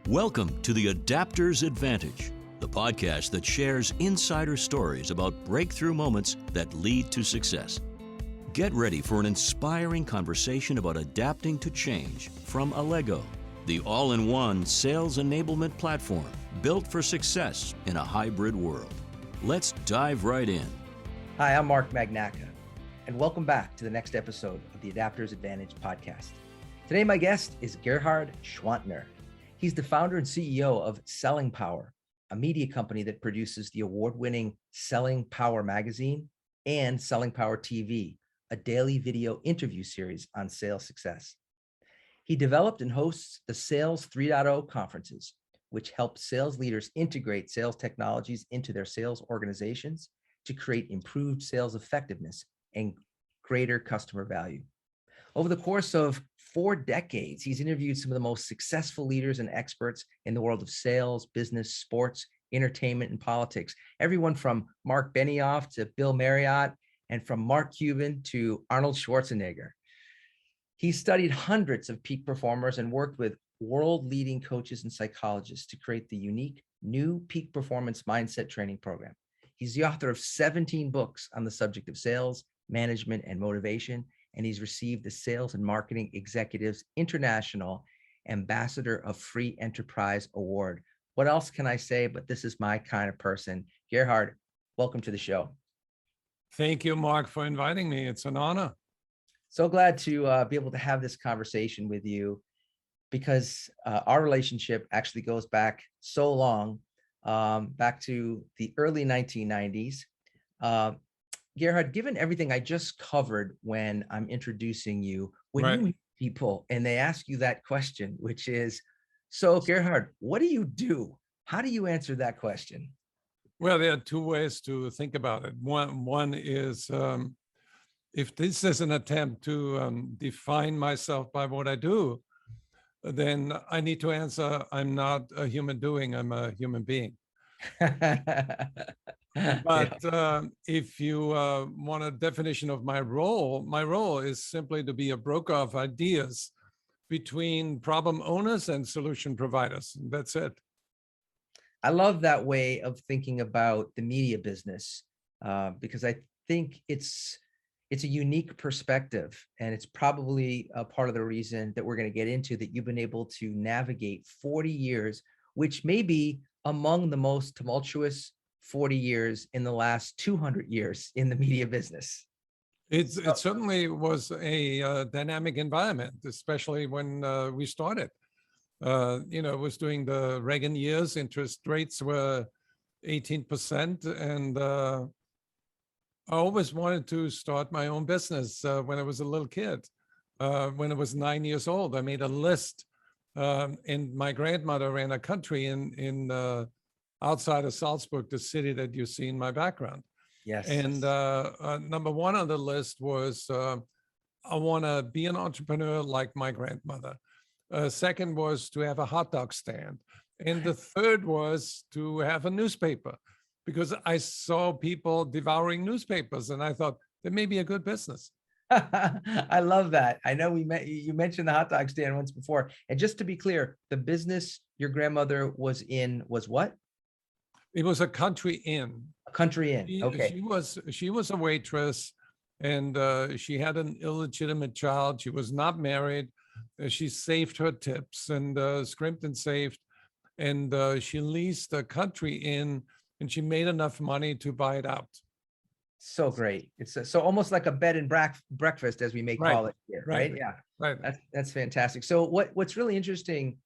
Welcome to the Adapter's Advantage, the podcast that shares insider stories about breakthrough moments that lead to success. Get ready for an inspiring conversation about adapting to change from Allego, the all-in-one sales enablement platform built for success in a hybrid world. Let's dive right in. Hi, I'm Marc Magnacca, and welcome back to the next episode of the Adapter's Advantage podcast. Today, my guest is Gerhard Gschwandtner. He's the founder and CEO of Selling Power, a media company that produces the award-winning Selling Power magazine and Selling Power TV, a daily video interview series on sales success. He developed and hosts the Sales 3.0 conferences, which help sales leaders integrate sales technologies into their sales organizations to create improved sales effectiveness and greater customer value. Over the course of 4 decades, he's interviewed some of the most successful leaders and experts in the world of sales, business, sports, entertainment, and politics. Everyone from Marc Benioff to Bill Marriott, and from Marc Cuban to Arnold Schwarzenegger. He studied hundreds of peak performers and worked with world-leading coaches and psychologists to create the unique new peak performance mindset training program. He's the author of 17 books on the subject of sales, management, and motivation, and he's received the Sales and Marketing Executives International Ambassador of Free Enterprise Award. What else can I say, but this is my kind of person. Gerhard, welcome to the show. Thank you, Marc, for inviting me. It's an honor. So glad to be able to have this conversation with you because our relationship actually goes back so long, back to the early 1990s. Gerhard, given everything I just covered when I'm introducing you, when you meet people and they ask you that question, which is, so Gerhard, what do you do? How do you answer that question? Well, there are 2 ways to think about it. One is, if this is an attempt to define myself by what I do, then I need to answer, I'm not a human doing, I'm a human being. But if you want a definition of my role is simply to be a broker of ideas between problem owners and solution providers. That's it. I love that way of thinking about the media business because I think it's a unique perspective, and it's probably a part of the reason that we're going to get into that you've been able to navigate 40 years, which may be among the most tumultuous 40 years in the last 200 years in the media business. It certainly was a dynamic environment, especially when we started. It was during the Reagan years, interest rates were 18%. And I always wanted to start my own business when I was a little kid. When I was 9 years old, I made a list. And my grandmother ran a country in outside of Salzburg, the city that you see in my background. Yes. And number 1 on the list was, I want to be an entrepreneur like my grandmother. Second was to have a hot dog stand. And the third was to have a newspaper, because I saw people devouring newspapers and I thought that may be a good business. I love that. I know you mentioned the hot dog stand once before. And just to be clear, the business your grandmother was in was what? It was a country inn. A country inn. Okay. She was a waitress, and she had an illegitimate child. She was not married. She saved her tips and scrimped and saved, and she leased a country inn, and she made enough money to buy it out. So great. It's so almost like a bed and breakfast, as we may call it here, right? Yeah. Right. That's fantastic. So what's really interesting,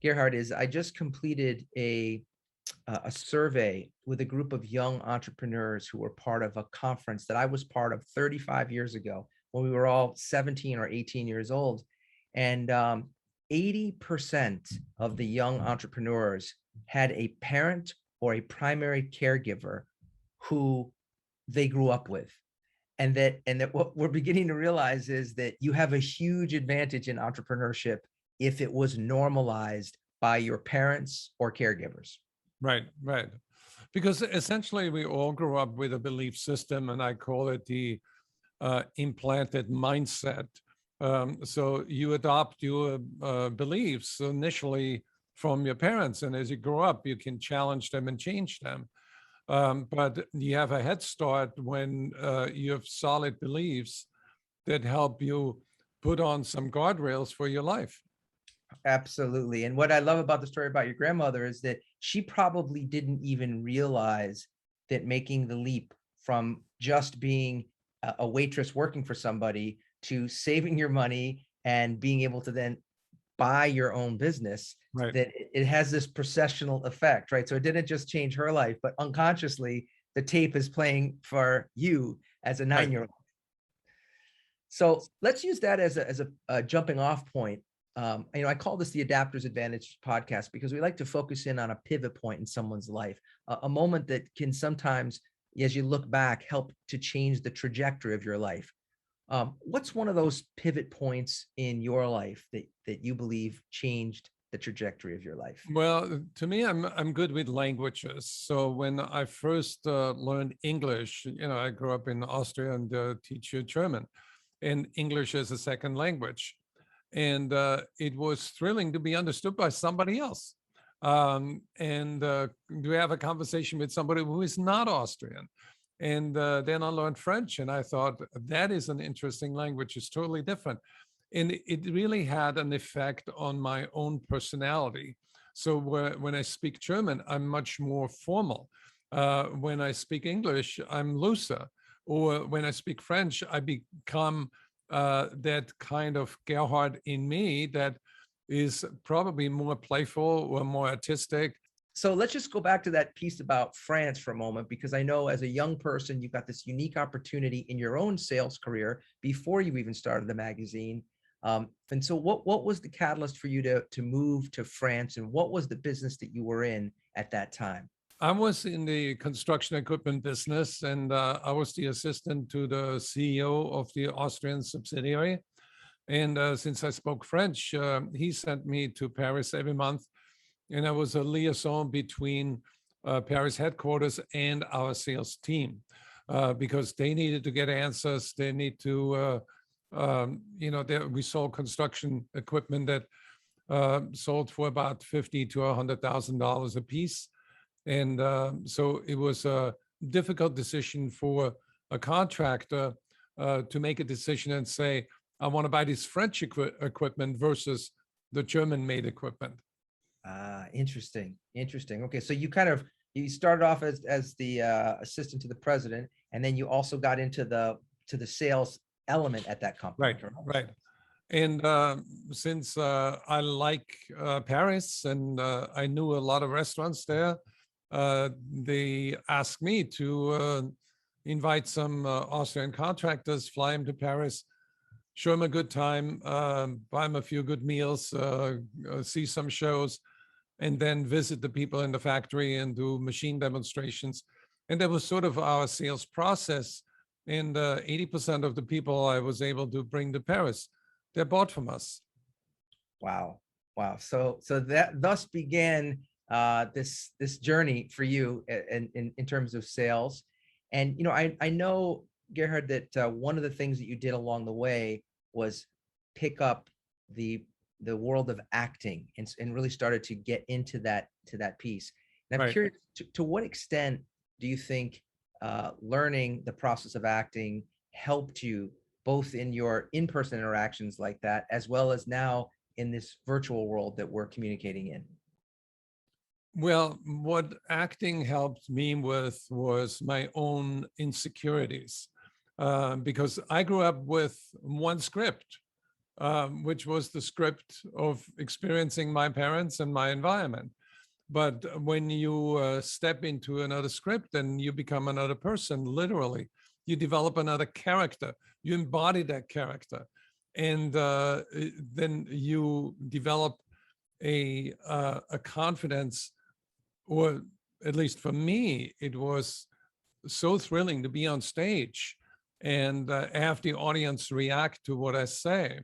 Gerhard, is I just completed a survey with a group of young entrepreneurs who were part of a conference that I was part of 35 years ago when we were all 17 or 18 years old. And 80% of the young entrepreneurs had a parent or a primary caregiver who they grew up with. And that what we're beginning to realize is that you have a huge advantage in entrepreneurship if it was normalized by your parents or caregivers. Right. Because essentially we all grew up with a belief system, and I call it the implanted mindset. So you adopt your beliefs initially from your parents. And as you grow up, you can challenge them and change them. But you have a head start when you have solid beliefs that help you put on some guardrails for your life. Absolutely. And what I love about the story about your grandmother is that she probably didn't even realize that making the leap from just being a waitress working for somebody to saving your money and being able to then buy your own business, Right. that it has this processional effect, right? So it didn't just change her life, but unconsciously the tape is playing for you as a 9-year-old. So let's use that as a jumping off point. I call this the Adapters Advantage podcast because we like to focus in on a pivot point in someone's life, a moment that can sometimes, as you look back, help to change the trajectory of your life. What's one of those pivot points in your life that you believe changed the trajectory of your life? Well, to me, I'm good with languages. So when I first learned English, I grew up in Austria and teach you German, and English as a second language. And it was thrilling to be understood by somebody else. And to have a conversation with somebody who is not Austrian. And then I learned French, and I thought that is an interesting language. It's totally different. And it really had an effect on my own personality. So when I speak German, I'm much more formal. When I speak English, I'm looser. Or when I speak French, I become that kind of Gerhard in me that is probably more playful or more artistic. So let's just go back to that piece about France for a moment, because I know as a young person, you've got this unique opportunity in your own sales career before you even started the magazine. And so what was the catalyst for you to move to France, and what was the business that you were in at that time? I was in the construction equipment business, and I was the assistant to the CEO of the Austrian subsidiary. And since I spoke French, he sent me to Paris every month. And I was a liaison between Paris headquarters and our sales team because they needed to get answers. They need to, we sold construction equipment that sold for about $50,000 to $100,000 a piece. And so it was a difficult decision for a contractor to make a decision and say, I want to buy this French equipment versus the German-made equipment. Interesting. Okay, so you started off as the assistant to the president, and then you also got into the sales element at that company. Right. And since I like Paris and I knew a lot of restaurants there, they asked me to invite some Austrian contractors, fly them to Paris, show them a good time, buy them a few good meals, see some shows, and then visit the people in the factory and do machine demonstrations. And that was sort of our sales process. And 80% of the people I was able to bring to Paris, they bought from us. Wow. So that thus began this journey for you in terms of sales. And I know, Gerhard, that one of the things that you did along the way was pick up the world of acting and really started to get into that piece. And I'm curious, to what extent do you think learning the process of acting helped you both in your in-person interactions like that, as well as now in this virtual world that we're communicating in? Well, what acting helped me with was my own insecurities, because I grew up with one script, which was the script of experiencing my parents and my environment. But when you step into another script and you become another person, literally, you develop another character, you embody that character, and then you develop a confidence, or at least for me, it was so thrilling to be on stage and have the audience react to what I say.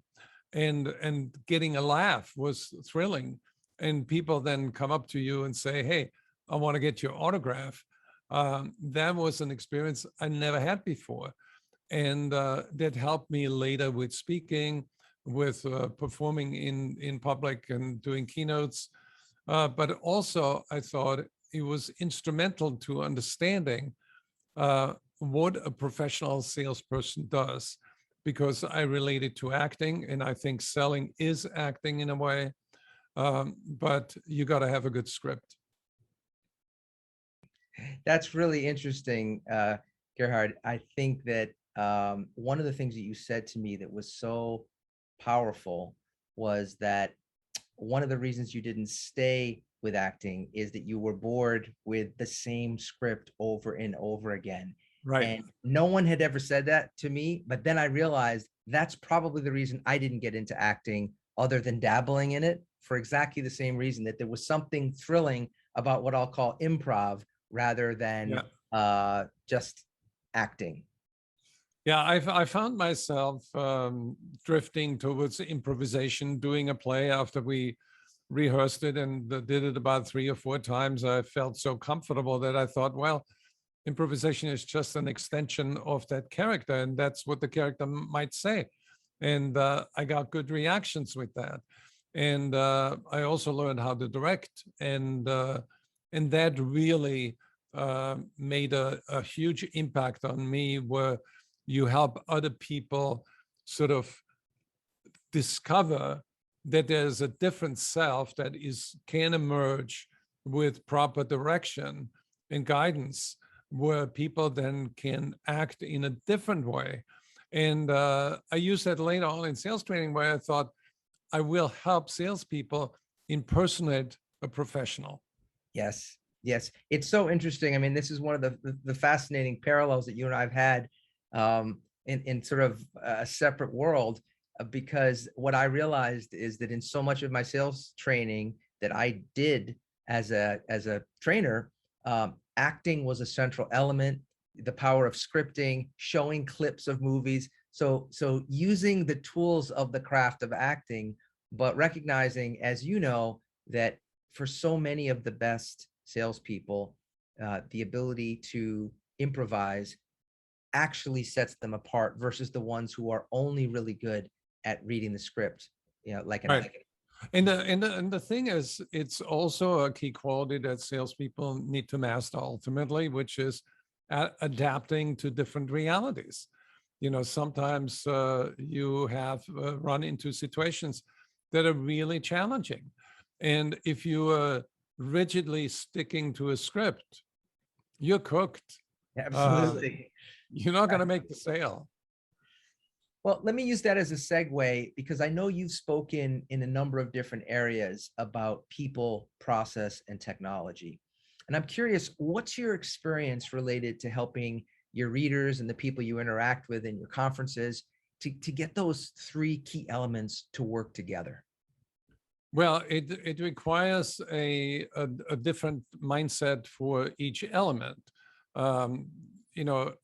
And getting a laugh was thrilling. And people then come up to you and say, hey, I want to get your autograph. That was an experience I never had before. And that helped me later with speaking, with performing in public and doing keynotes. but also I thought it was instrumental to understanding what a professional salesperson does, because I related to acting, and I think selling is acting in a way, but you got to have a good script. That's really interesting, Gerhard. I think that one of the things that you said to me that was so powerful was that one of the reasons you didn't stay with acting is that you were bored with the same script over and over again. Right. And no one had ever said that to me, but then I realized that's probably the reason I didn't get into acting, other than dabbling in it, for exactly the same reason, that there was something thrilling about what I'll call improv rather than just acting. Yeah, I found myself drifting towards improvisation, doing a play after we rehearsed it and did it about 3 or 4 times. I felt so comfortable that I thought, well, improvisation is just an extension of that character, and that's what the character might say. And I got good reactions with that. And I also learned how to direct, and that really made a huge impact on me, where you help other people sort of discover that there's a different self that can emerge with proper direction and guidance, where people then can act in a different way. And I use that later on in sales training, where I thought I will help salespeople impersonate a professional. Yes, yes. It's so interesting. I mean, this is one of the fascinating parallels that you and I have had in sort of a separate world, because what I realized is that in so much of my sales training that I did as a trainer, acting was a central element, the power of scripting, showing clips of movies. So using the tools of the craft of acting, but recognizing, as you know, that for so many of the best salespeople, the ability to improvise actually sets them apart versus the ones who are only really good at reading the script, like an actor. And the thing is, it's also a key quality that salespeople need to master ultimately, which is adapting to different realities. Sometimes you have run into situations that are really challenging. And if you are rigidly sticking to a script, you're cooked. Absolutely. You're not going to make the sale. Well, let me use that as a segue, because I know you've spoken in a number of different areas about people, process, and technology. And I'm curious, what's your experience related to helping your readers and the people you interact with in your conferences to get those 3 key elements to work together? Well, it requires a different mindset for each element.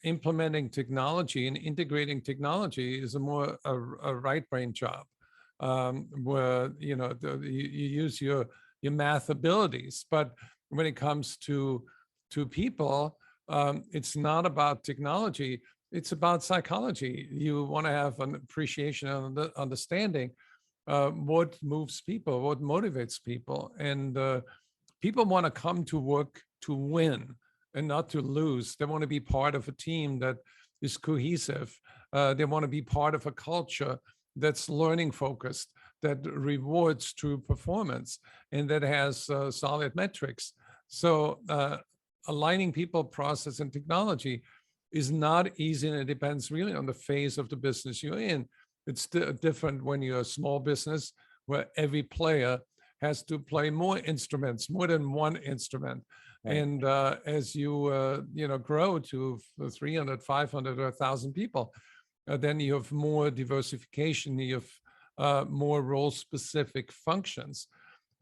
Implementing technology and integrating technology is a right brain job, where you use your math abilities. But when it comes to people, it's not about technology. It's about psychology. You want to have an appreciation and understanding what moves people, what motivates people, and people want to come to work to win and not to lose. They want to be part of a team that is cohesive. They want to be part of a culture that's learning focused, that rewards true performance, and that has solid metrics. So aligning people, process, and technology is not easy, and it depends really on the phase of the business you're in. It's different when you're a small business, where every player has to play more instruments, more than one instrument. Right. And as you grow to 300, 500, or 1,000 people, then you have more diversification. You have more role-specific functions.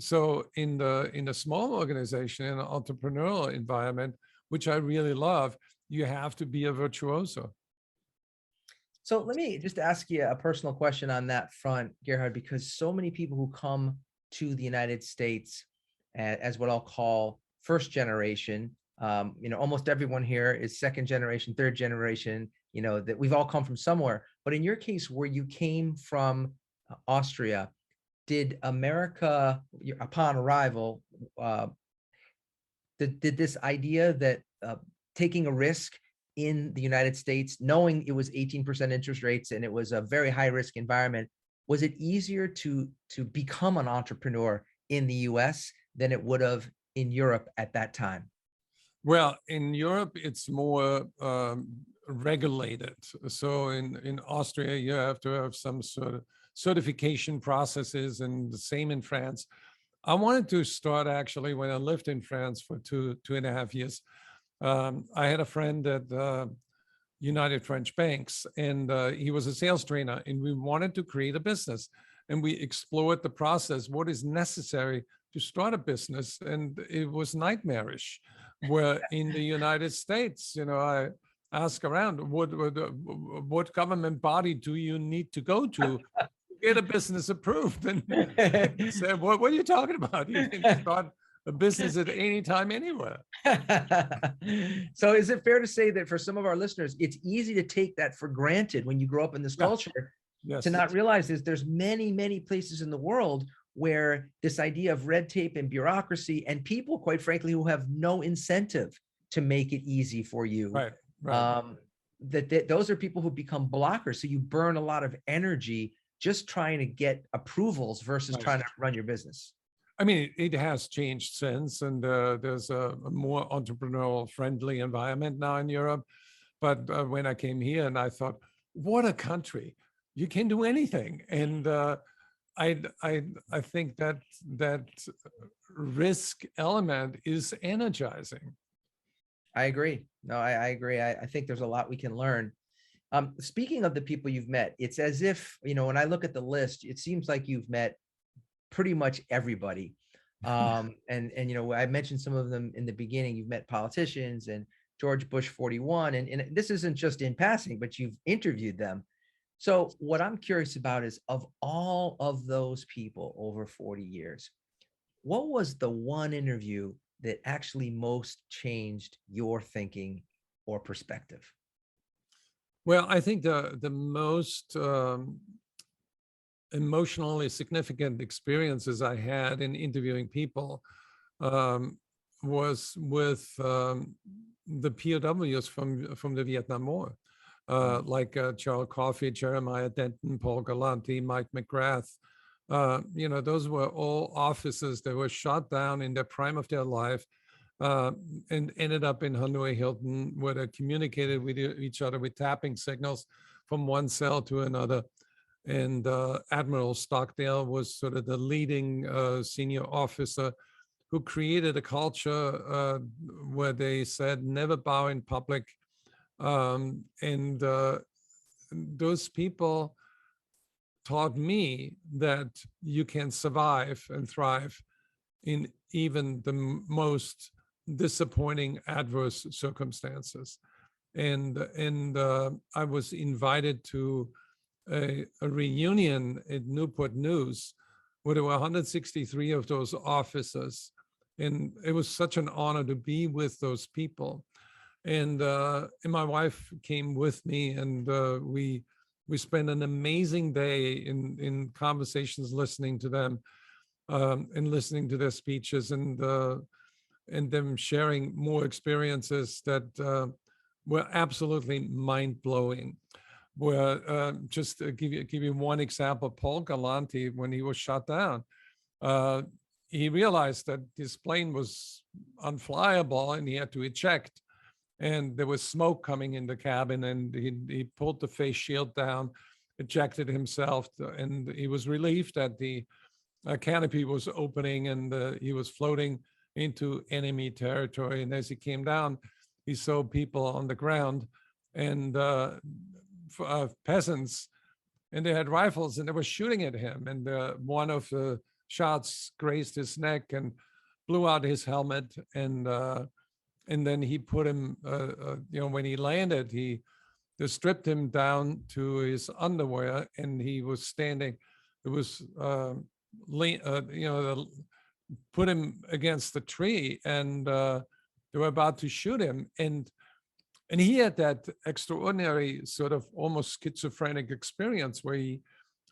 So in the small organization, in an entrepreneurial environment, which I really love, you have to be a virtuoso. So let me just ask you a personal question on that front, Gerhard, because so many people who come to the United States as what I'll call first generation, almost everyone here is second generation, third generation, that we've all come from somewhere. But in your case, where you came from Austria, did America, upon arrival, did this idea that taking a risk in the United States, knowing it was 18% interest rates and it was a very high risk environment, was it easier to become an entrepreneur in the US than it would have in Europe at that time? Well, in Europe, it's more regulated. So in Austria, you have to have some sort of certification processes, and the same in France. I wanted to start actually when I lived in France for 2.5 years. I had a friend at United French Banks, and he was a sales trainer, and we wanted to create a business. And we explored the process, what is necessary to start a business, and it was nightmarish. Where in the United States, I ask around, what government body do you need to go to get a business approved? And they said, what are you talking about? You can start a business at any time, anywhere. So is it fair to say that for some of our listeners, it's easy to take that for granted when you grow up in this culture, yes, to not realize there's many, many places in the world where this idea of red tape and bureaucracy and people, quite frankly, who have no incentive to make it easy for you. Right. That those are people who become blockers. So you burn a lot of energy just trying to get approvals versus trying to run your business. I mean, it has changed since, and there's a more entrepreneurial friendly environment now in Europe. But when I came here and I thought, what a country, you can do anything. And I think that risk element is energizing. I agree. No, I agree. I think there's a lot we can learn. Speaking of the people you've met, it's as if, when I look at the list, it seems like you've met pretty much everybody. And I mentioned some of them in the beginning. You've met politicians and George Bush 41, and this isn't just in passing, but you've interviewed them. So what I'm curious about is, of all of those people over 40 years, what was the one interview that actually most changed your thinking or perspective? Well, I think the most emotionally significant experiences I had in interviewing people was with the POWs from the Vietnam War. Like Charles Coffey, Jeremiah Denton, Paul Galante, Mike McGrath. Those were all officers that were shot down in the prime of their life and ended up in Hanoi Hilton, where they communicated with each other with tapping signals from one cell to another. And Admiral Stockdale was sort of the leading senior officer who created a culture where they said, never bow in public. And those people taught me that you can survive and thrive in even the most disappointing adverse circumstances. And I was invited to a reunion at Newport News where there were 163 of those officers. And it was such an honor to be with those people. And my wife came with me, and we spent an amazing day in conversations, listening to them and listening to their speeches, and them sharing more experiences that were absolutely mind-blowing. Where just to give you one example, Paul Galante, when he was shot down, he realized that his plane was unflyable and he had to eject. And there was smoke coming in the cabin, and he pulled the face shield down, ejected himself, and he was relieved that the canopy was opening and he was floating into enemy territory. And as he came down, he saw people on the ground and peasants, and they had rifles and they were shooting at him. And one of the shots grazed his neck and blew out his helmet. And then he put him, when he landed, they stripped him down to his underwear, and he was standing. It was, put him against the tree, and they were about to shoot him. And he had that extraordinary sort of almost schizophrenic experience where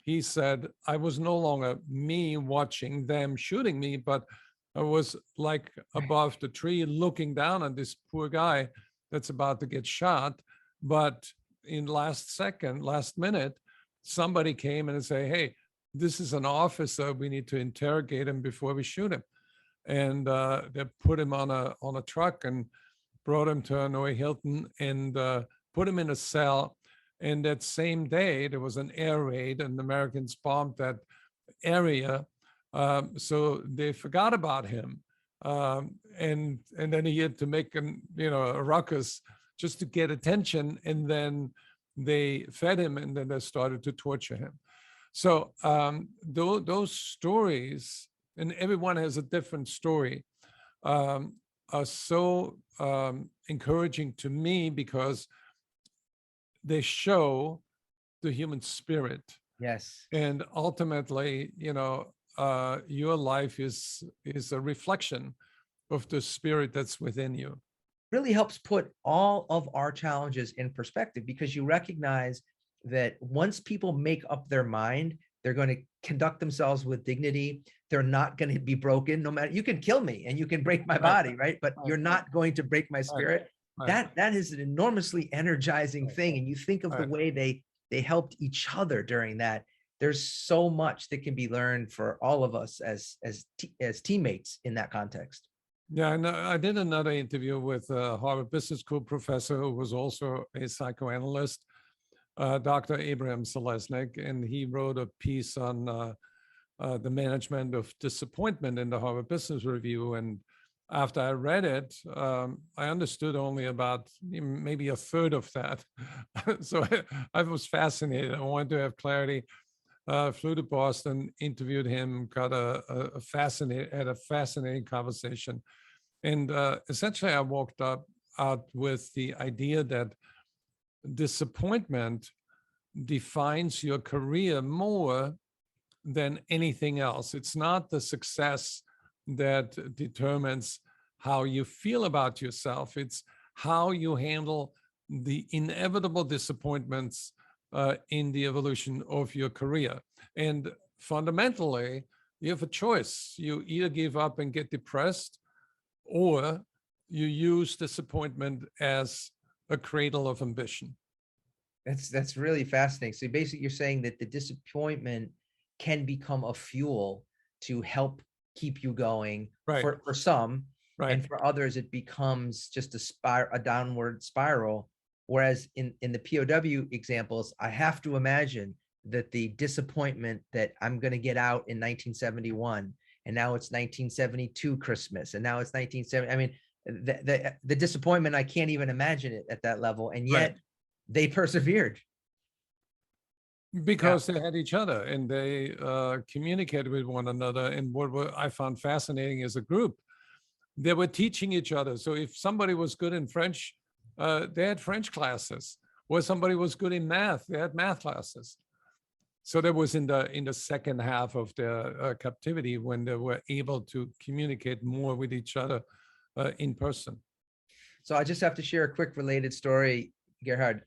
he said, I was no longer me watching them shooting me, but was like above the tree looking down on this poor guy that's about to get shot. But in last minute, somebody came and say, hey, this is an officer. We need to interrogate him before we shoot him. And they put him on a truck and brought him to Hanoi Hilton and put him in a cell. And that same day, there was an air raid and the Americans bombed that area. So they forgot about him. And then he had to make a ruckus just to get attention. And then they fed him and then they started to torture him. So those stories, and everyone has a different story, are so encouraging to me because they show the human spirit. Yes. And ultimately, your life is a reflection of the spirit that's within you. Really helps put all of our challenges in perspective, because you recognize that once people make up their mind, they're going to conduct themselves with dignity. They're not going to be broken. No matter, you can kill me and you can break my body, right? But you're not going to break my spirit. That is an enormously energizing thing. And you think of the way they helped each other during that. There's so much that can be learned for all of us as teammates in that context. Yeah, and I did another interview with a Harvard Business School professor who was also a psychoanalyst, Dr. Abraham Selesnik, and he wrote a piece on the management of disappointment in the Harvard Business Review. And after I read it, I understood only about maybe a third of that. So I was fascinated. I wanted to have clarity. Flew to Boston, interviewed him, got had a fascinating conversation. And essentially I walked out with the idea that disappointment defines your career more than anything else. It's not the success that determines how you feel about yourself. It's how you handle the inevitable disappointments in the evolution of your career. And fundamentally, you have a choice. You either give up and get depressed, or you use disappointment as a cradle of ambition. That's really fascinating. So basically you're saying that the disappointment can become a fuel to help keep you going, right, for some, right, and for others it becomes just a downward spiral. Whereas in the POW examples, I have to imagine that the disappointment that I'm going to get out in 1971, and now it's 1972 Christmas, and now it's 1970. I mean, the disappointment, I can't even imagine it at that level. And yet they persevered. Because they had each other and they communicated with one another. And what I found fascinating as a group, they were teaching each other. So if somebody was good in French, they had French classes. Or somebody was good in math, they had math classes. So that was in the second half of their captivity, when they were able to communicate more with each other in person. So I just have to share a quick related story, Gerhard.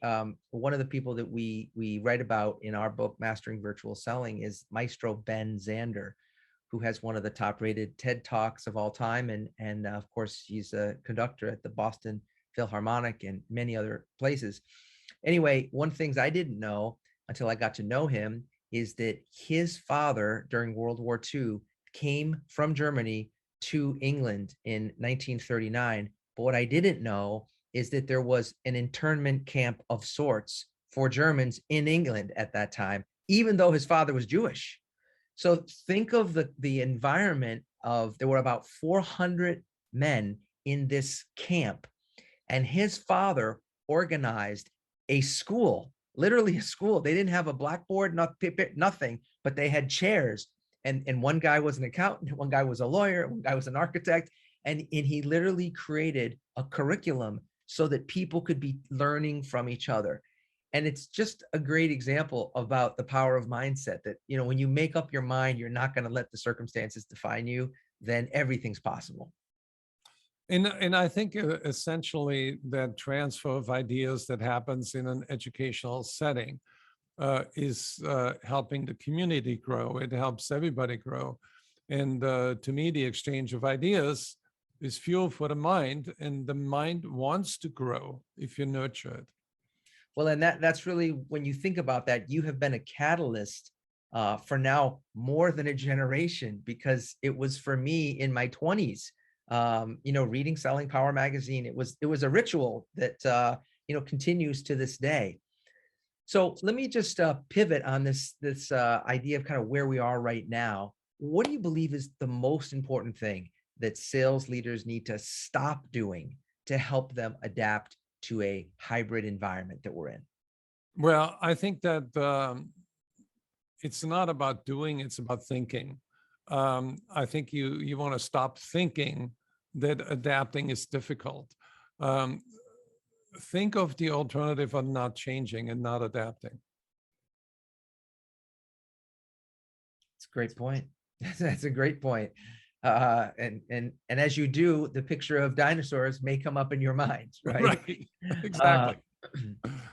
One of the people that we write about in our book, Mastering Virtual Selling, is Maestro Ben Zander, who has one of the top-rated TED Talks of all time. And of course, he's a conductor at the Boston Philharmonic and many other places. Anyway, one of the things I didn't know until I got to know him is that his father during World War II came from Germany to England in 1939. But what I didn't know is that there was an internment camp of sorts for Germans in England at that time, even though his father was Jewish. So think of the environment of, there were about 400 men in this camp, and his father organized a school, literally a school. They didn't have a blackboard, nothing, but they had chairs. And one guy was an accountant, one guy was a lawyer, one guy was an architect. And he literally created a curriculum so that people could be learning from each other. And it's just a great example about the power of mindset, that, when you make up your mind, you're not going to let the circumstances define you, then everything's possible. And I think essentially that transfer of ideas that happens in an educational setting is helping the community grow. It helps everybody grow. And to me, the exchange of ideas is fuel for the mind, and the mind wants to grow if you nurture it. Well, and that's really, when you think about that, you have been a catalyst for now more than a generation, because it was for me in my 20s, reading Selling Power magazine. It was a ritual that continues to this day. So let me just pivot on this idea of kind of where we are right now. What do you believe is the most important thing that sales leaders need to stop doing to help them adapt to a hybrid environment that we're in? Well, I think that it's not about doing, it's about thinking. I think you want to stop thinking that adapting is difficult. Think of the alternative of not changing and not adapting. It's a great point. That's a great point. And as you do, the picture of dinosaurs may come up in your mind, right? Right. Exactly.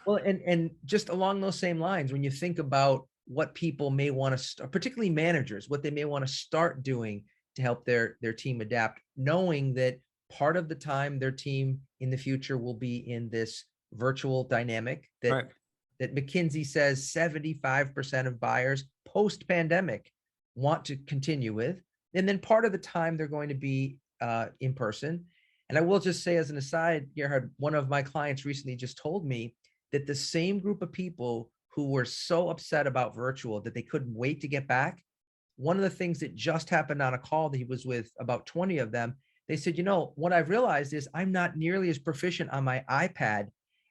Well, and just along those same lines, when you think about what people may want to, particularly managers, what they may want to start doing to help their team adapt, knowing that part of the time their team in the future will be in this virtual dynamic that Right. that McKinsey says 75% of buyers post-pandemic want to continue with. And then part of the time they're going to be in person. And I will just say as an aside, Gerhard, one of my clients recently just told me that the same group of people who were so upset about virtual that they couldn't wait to get back, one of the things that just happened on a call that he was with, about 20 of them, they said, what I've realized is I'm not nearly as proficient on my iPad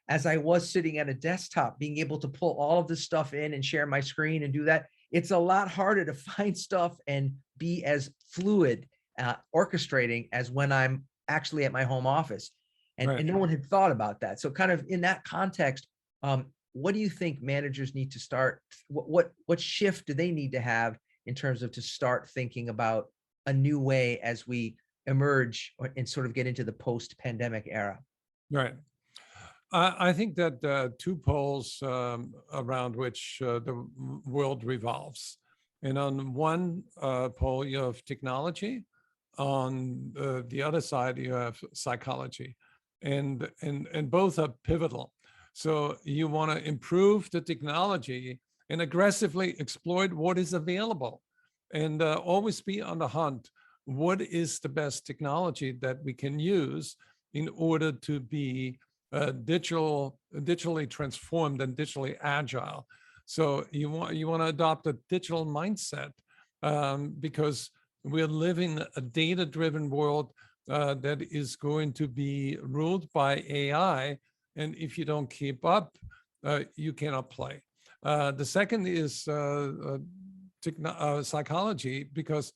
as I was sitting at a desktop, being able to pull all of this stuff in and share my screen and do that. It's a lot harder to find stuff and be as fluid orchestrating as when I'm actually at my home office. And, Right. and no one had thought about that. So kind of in that context, what do you think managers need to start? What shift do they need to have in terms of to start thinking about a new way as we emerge and sort of get into the post-pandemic era? Right. I think that two poles around which the world revolves. And on one pole, you have technology. On the other side, you have psychology. And both are pivotal. So you want to improve the technology and aggressively exploit what is available, and always be on the hunt. What is the best technology that we can use in order to be digitally transformed and digitally agile? So you want to adopt a digital mindset, because we're living a data-driven world that is going to be ruled by AI, and if you don't keep up, you cannot play. The second is psychology, because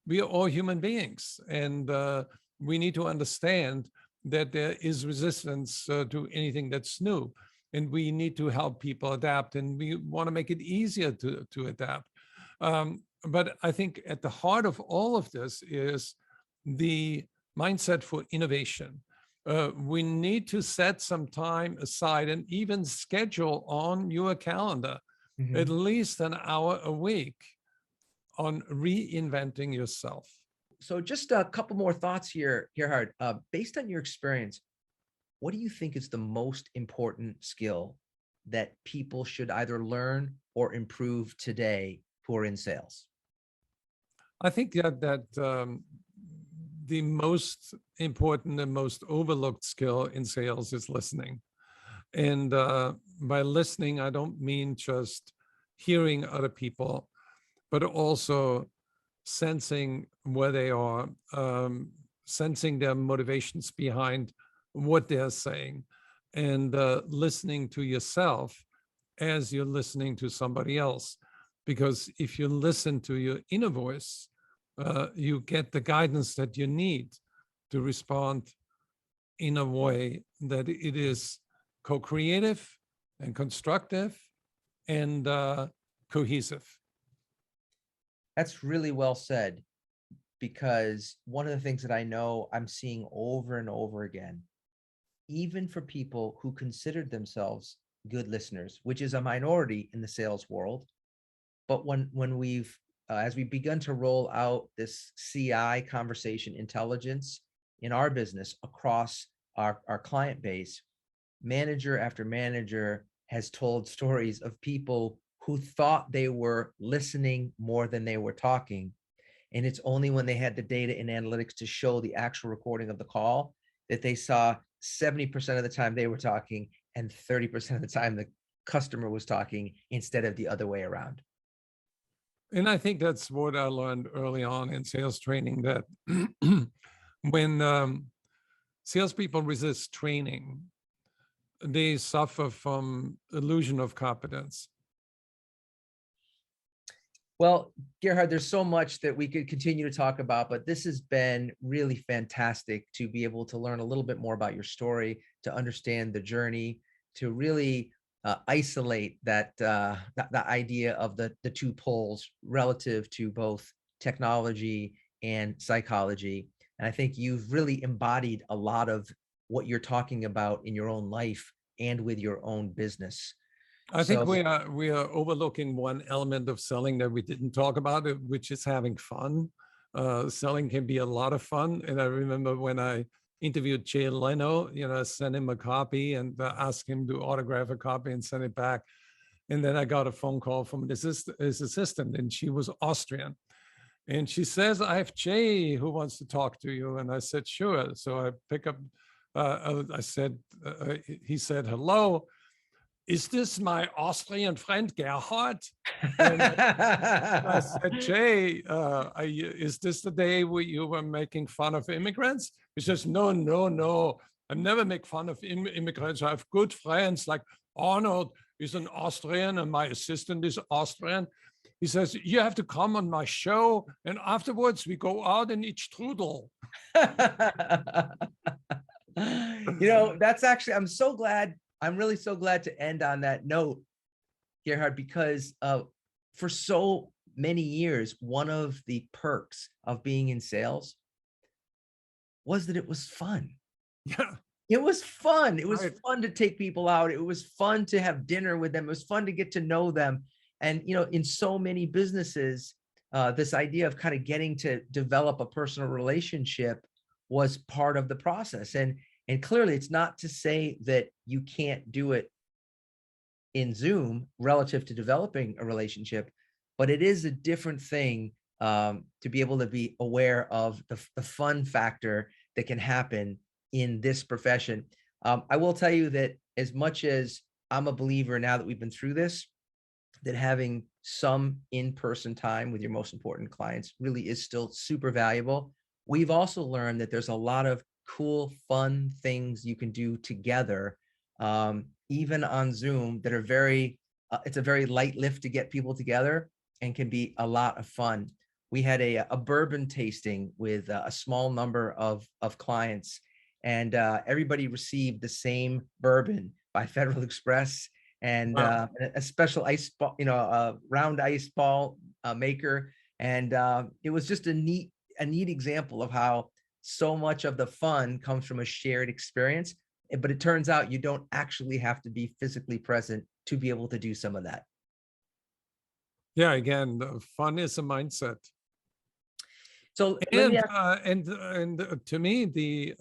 we are all human beings, and we need to understand that there is resistance to anything that's new, and we need to help people adapt, and we want to make it easier to adapt. But I think at the heart of all of this is the mindset for innovation. We need to set some time aside and even schedule on your calendar at least an hour a week on reinventing yourself. So just a couple more thoughts here, Gerhard. Based on your experience, what do you think is the most important skill that people should either learn or improve today who are in sales? I think that the most important and most overlooked skill in sales is listening. And by listening, I don't mean just hearing other people, but also sensing where they are, sensing their motivations behind what they're saying, and listening to yourself as you're listening to somebody else. Because if you listen to your inner voice, you get the guidance that you need to respond in a way that it is co-creative and constructive and cohesive. That's really well said, because one of the things that I know I'm seeing over and over again, even for people who considered themselves good listeners, which is a minority in the sales world, but when we've as we begun to roll out this CI, conversation intelligence, in our business across our client base, manager after manager has told stories of people who thought they were listening more than they were talking. And it's only when they had the data and analytics to show the actual recording of the call that they saw 70% of the time they were talking and 30% of the time the customer was talking instead of the other way around. And I think that's what I learned early on in sales training, that when salespeople resist training, they suffer from illusion of competence. Well, Gerhard, there's so much that we could continue to talk about, but this has been really fantastic to be able to learn a little bit more about your story, to understand the journey, to really isolate that the idea of the two poles relative to both technology and psychology. And I think you've really embodied a lot of what you're talking about in your own life and with your own business. I think we are overlooking one element of selling that we didn't talk about, which is having fun. Selling can be a lot of fun. And I remember when I interviewed Jay Leno, sent him a copy and asked him to autograph a copy and send it back. And then I got a phone call from his assistant, and she was Austrian. And she says, "I have Jay who wants to talk to you." And I said, "Sure." So I pick up, he said, "Hello. Is this my Austrian friend Gerhard?" And I said, "Jay, is this the day where you were making fun of immigrants?" He says, "No. I never make fun of immigrants. I have good friends like Arnold is an Austrian and my assistant is Austrian." He says, "You have to come on my show, and afterwards we go out and eat strudel." That's actually, I'm really so glad to end on that note, Gerhard, because for so many years, one of the perks of being in sales was that it was fun. Yeah. It was fun. It was Right. fun to take people out. It was fun to have dinner with them. It was fun to get to know them. And, in so many businesses, this idea of kind of getting to develop a personal relationship was part of the process. And clearly, it's not to say that you can't do it in Zoom relative to developing a relationship, but it is a different thing to be able to be aware of the fun factor that can happen in this profession. I will tell you that as much as I'm a believer now that we've been through this, that having some in-person time with your most important clients really is still super valuable. We've also learned that there's a lot of cool, fun things you can do together, even on Zoom, that are it's a very light lift to get people together and can be a lot of fun. We had a bourbon tasting with a small number of clients, and everybody received the same bourbon by Federal Express, and Wow. a special ice ball, a round ice ball maker. And it was just a neat example of how so much of the fun comes from a shared experience, but it turns out you don't actually have to be physically present to be able to do some of that. Yeah, again, fun is a mindset. So let me And to me, the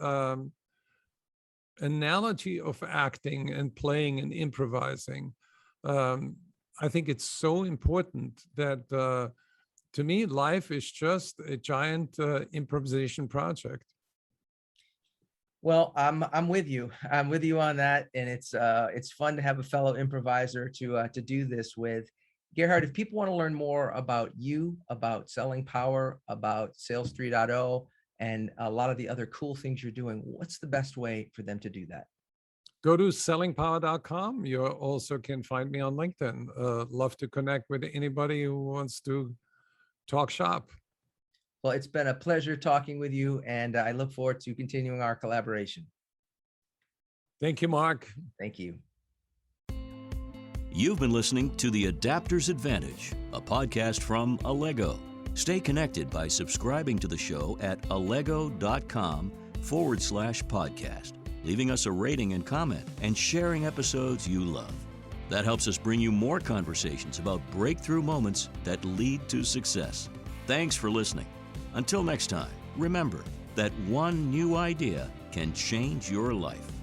analogy of acting and playing and improvising, I think it's so important that to me, life is just a giant improvisation project. Well, I'm with you. I'm with you on that, and it's fun to have a fellow improviser to do this with. Gerhard, if people want to learn more about you, about Selling Power, about Sales 3.0, and a lot of the other cool things you're doing, what's the best way for them to do that? Go to sellingpower.com. You also can find me on LinkedIn. Love to connect with anybody who wants to talk shop. Well, it's been a pleasure talking with you, and I look forward to continuing our collaboration. Thank you, Mark. Thank you. You've been listening to The Adapter's Advantage, a podcast from Allego. Stay connected by subscribing to the show at allego.com/podcast, leaving us a rating and comment, and sharing episodes you love. That helps us bring you more conversations about breakthrough moments that lead to success. Thanks for listening. Until next time, remember that one new idea can change your life.